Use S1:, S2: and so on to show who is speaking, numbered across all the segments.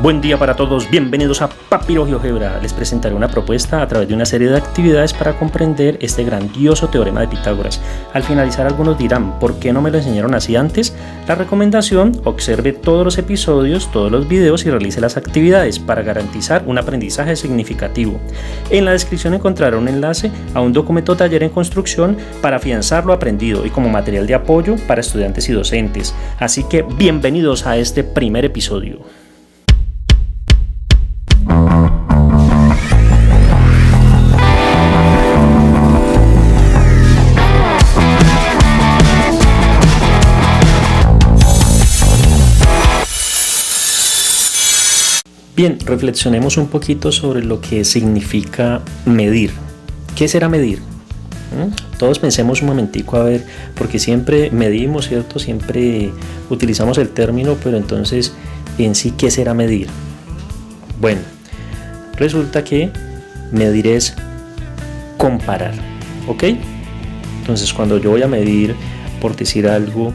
S1: Buen día para todos, bienvenidos a Papiro GeoGebra. Les presentaré una propuesta a través de una serie de actividades para comprender este grandioso teorema de Pitágoras. Al finalizar, algunos dirán, ¿por qué no me lo enseñaron así antes? La recomendación: observe todos los episodios, todos los videos y realice las actividades para garantizar un aprendizaje significativo. En la descripción encontrará un enlace a un documento taller en construcción para afianzar lo aprendido y como material de apoyo para estudiantes y docentes. Así que bienvenidos a este primer episodio. Bien, reflexionemos un poquito sobre lo que significa medir. ¿Qué será medir? Todos pensemos un momentico a ver, porque siempre medimos, ¿cierto? Siempre utilizamos el término, pero entonces en sí, ¿qué será medir? Bueno, resulta que medir es comparar, ¿ok? Entonces cuando yo voy a medir, por decir algo,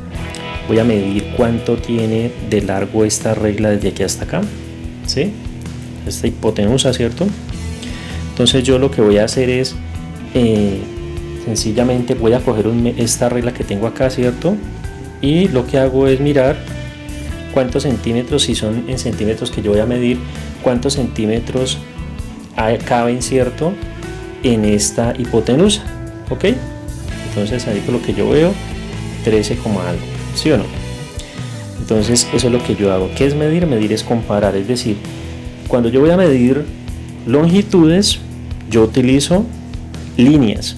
S1: voy a medir cuánto tiene de largo esta regla desde aquí hasta acá. ¿Sí? Esta hipotenusa, ¿cierto? Entonces yo lo que voy a hacer es sencillamente voy a coger esta regla que tengo acá, ¿cierto? Y lo que hago es mirar cuántos centímetros, si son en centímetros que yo voy a medir, cuántos centímetros caben, ¿cierto? En esta hipotenusa, ¿ok? Entonces ahí por lo que yo veo 13, algo, ¿sí o no? Entonces eso es lo que yo hago. ¿Qué es medir? Medir es comparar, es decir, cuando yo voy a medir longitudes, yo utilizo líneas.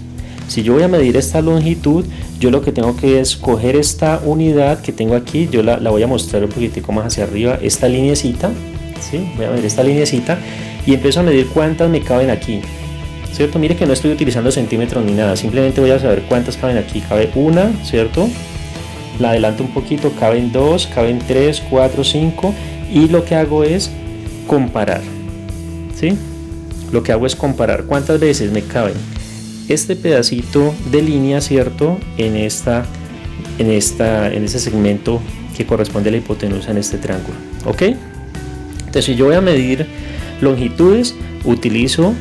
S1: Si yo voy a medir esta longitud, yo lo que tengo que es coger esta unidad que tengo aquí, yo la voy a mostrar un poquitico más hacia arriba, esta lineecita, ¿sí? Voy a medir esta lineecita y empiezo a medir cuántas me caben aquí, ¿cierto? Mire que no estoy utilizando centímetros ni nada, simplemente voy a saber cuántas caben aquí. Cabe una, ¿cierto? La adelanto un poquito, caben 2, caben 3, 4, 5 y lo que hago es comparar, ¿sí? Lo que hago es comparar cuántas veces me caben este pedacito de línea, ¿cierto? En ese segmento que corresponde a la hipotenusa en este triángulo, ¿ok? Entonces si yo voy a medir longitudes, utilizo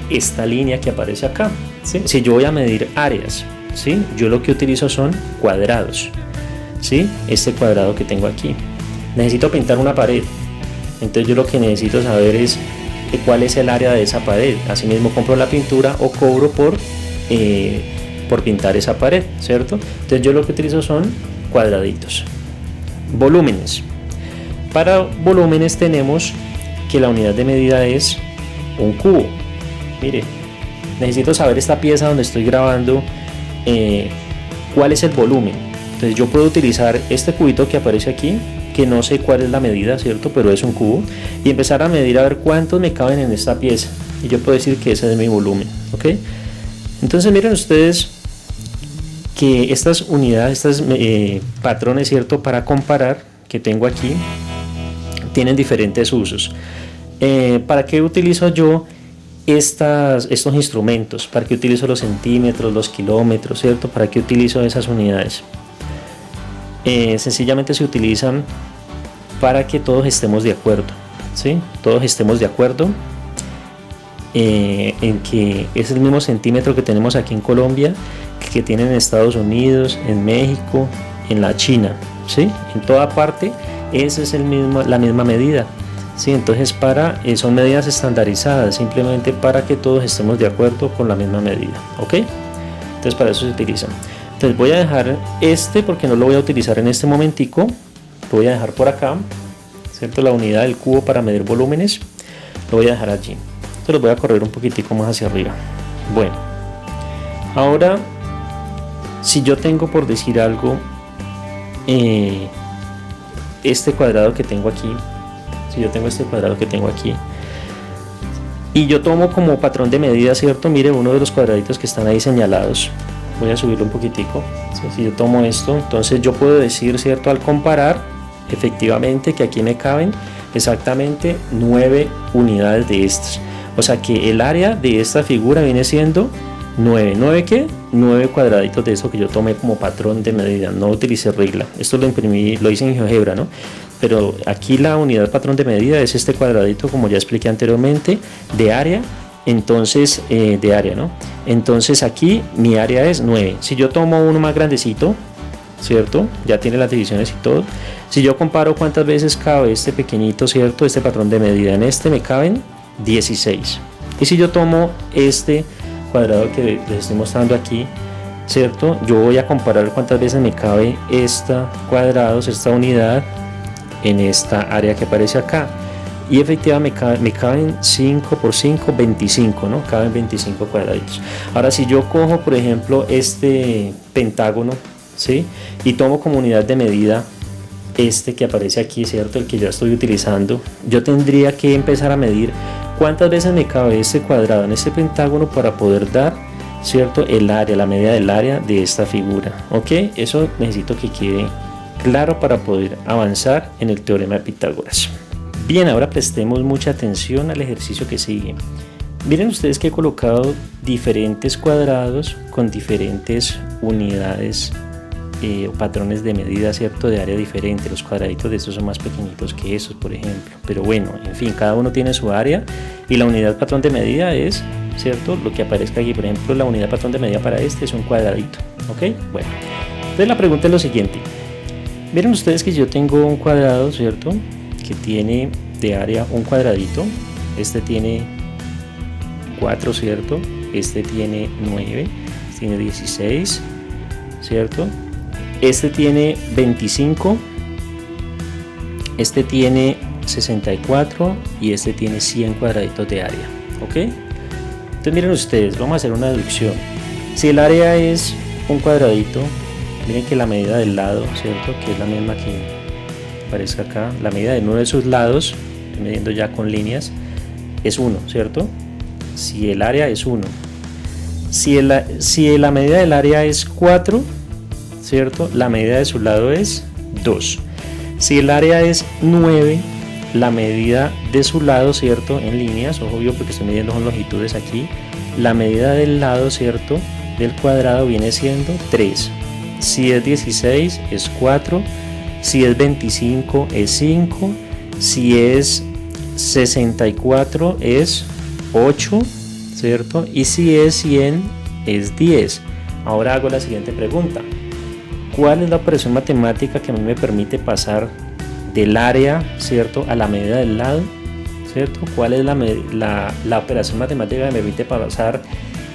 S1: esta línea que aparece acá, ¿sí? Si yo voy a medir áreas, ¿sí? Yo lo que utilizo son cuadrados, ¿sí? Este cuadrado que tengo aquí. Necesito pintar una pared, entonces yo lo que necesito saber es cuál es el área de esa pared. Asimismo compro la pintura o cobro por pintar esa pared, ¿cierto? Entonces yo lo que utilizo son cuadraditos. Volúmenes. Para volúmenes tenemos que la unidad de medida es un cubo. Mire, necesito saber esta pieza donde estoy grabando cuál es el volumen. Entonces yo puedo utilizar este cubito que aparece aquí, que no sé cuál es la medida, ¿cierto? Pero es un cubo, y empezar a medir a ver cuántos me caben en esta pieza, y yo puedo decir que ese es mi volumen, ¿ok? Entonces miren ustedes que estas unidades, estos patrones, ¿cierto? Para comparar que tengo aquí tienen diferentes usos. ¿Para qué utilizo yo estos instrumentos? ¿Para qué utilizo los centímetros, los kilómetros, ¿cierto? ¿Para qué utilizo esas unidades? Sencillamente se utilizan para que todos estemos de acuerdo, ¿sí? Todos estemos de acuerdo en que es el mismo centímetro que tenemos aquí en Colombia, que tienen en Estados Unidos, en México, en la China, ¿sí? En toda parte esa es la misma medida. Sí, entonces son medidas estandarizadas, simplemente para que todos estemos de acuerdo con la misma medida, ¿ok? Entonces para eso se utilizan. Entonces voy a dejar porque no lo voy a utilizar en este momentico, lo voy a dejar por acá, ¿cierto? La unidad del cubo para medir volúmenes, lo voy a dejar allí. Entonces lo voy a correr un poquitico más hacia arriba. Bueno, ahora si yo tengo, por decir algo, este cuadrado que tengo aquí, y yo tomo como patrón de medida, ¿cierto? Mire, uno de los cuadraditos que están ahí señalados, voy a subirlo un poquitico. Si yo tomo esto, entonces yo puedo decir, ¿cierto? Al comparar, efectivamente que aquí me caben exactamente 9 unidades de estas, o sea que el área de esta figura viene siendo 9 ¿qué? 9 cuadraditos de eso que yo tomé como patrón de medida, no utilicé regla. Esto lo imprimí, lo hice en GeoGebra, ¿no? pero aquí la unidad patrón de medida es este cuadradito, como ya expliqué anteriormente, de área. Entonces, de área, ¿no? Entonces aquí mi área es 9. Si yo tomo uno más grandecito, ¿cierto? Ya tiene las divisiones y todo. Si yo comparo cuántas veces cabe este pequeñito, ¿cierto? Este patrón de medida, en este me caben 16. Y si yo tomo este cuadrado que les estoy mostrando aquí, ¿cierto? Yo voy a comparar cuántas veces me cabe esta cuadrados, esta unidad en esta área que aparece acá. Y efectivamente me caben 5 por 5, 25, ¿no? Caben 25 cuadraditos. Ahora, si yo cojo, por ejemplo, este pentágono, ¿sí? Y tomo como unidad de medida este que aparece aquí, ¿cierto? El que ya estoy utilizando. Yo tendría que empezar a medir cuántas veces me cabe este cuadrado en este pentágono para poder dar, ¿cierto? El área, la medida del área de esta figura, ¿ok? Eso necesito que quede claro para poder avanzar en el teorema de Pitágoras. Bien, ahora prestemos mucha atención al ejercicio que sigue. Miren ustedes que he colocado diferentes cuadrados con diferentes unidades o patrones de medida, ¿cierto? De área diferente. Los cuadraditos de estos son más pequeñitos que estos, por ejemplo. Pero bueno, en fin, cada uno tiene su área y la unidad patrón de medida es, ¿cierto? Lo que aparezca aquí, por ejemplo, la unidad patrón de medida para este es un cuadradito, ¿ok? Bueno, entonces la pregunta es lo siguiente. Miren ustedes que yo tengo un cuadrado, ¿cierto? Que tiene de área un cuadradito. Este tiene 4, ¿cierto? Este tiene 9, este tiene 16, ¿cierto? Este tiene 25, este tiene 64 y este tiene 100 cuadraditos de área, ¿ok? Entonces miren ustedes, vamos a hacer una deducción. Si el área es un cuadradito, miren que la medida del lado, ¿cierto? Que es la misma que aparece acá, la medida de uno de sus lados, estoy midiendo ya con líneas, es 1, ¿cierto? Si el área es 1. Si la medida del área es 4, ¿cierto? La medida de su lado es 2. Si el área es 9, la medida de su lado, ¿cierto? En líneas, obvio porque estoy midiendo con longitudes aquí, la medida del lado, ¿cierto? Del cuadrado viene siendo 3. Si es 16 es 4, si es 25 es 5, si es 64 es 8, ¿cierto? Y si es 100 es 10. Ahora hago la siguiente pregunta. ¿Cuál es la operación matemática que a mí me permite pasar del área, ¿cierto? A la medida del lado, ¿cierto? ¿Cuál es la operación matemática que me permite pasar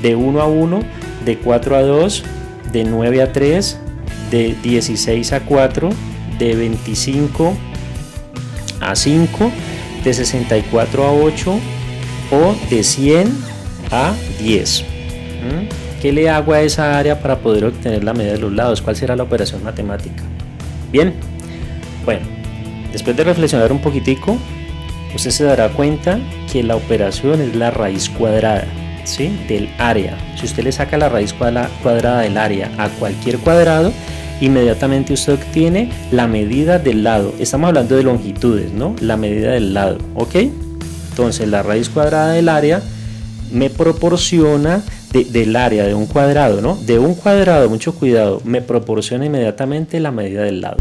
S1: de 1 a 1, de 4 a 2, de 9 a 3, de 16 a 4, de 25 a 5, de 64 a 8 o de 100 a 10? ¿Qué le hago a esa área para poder obtener la medida de los lados? ¿Cuál será la operación matemática? Bien, bueno, después de reflexionar un poquitico, usted se dará cuenta que la operación es la raíz cuadrada, ¿sí? Del área. Si usted le saca la raíz cuadrada del área a cualquier cuadrado, inmediatamente usted obtiene la medida del lado. Estamos hablando de longitudes, ¿no? La medida del lado, ¿ok? Entonces la raíz cuadrada del área me proporciona del área de un cuadrado, ¿no? De un cuadrado, mucho cuidado, me proporciona inmediatamente la medida del lado.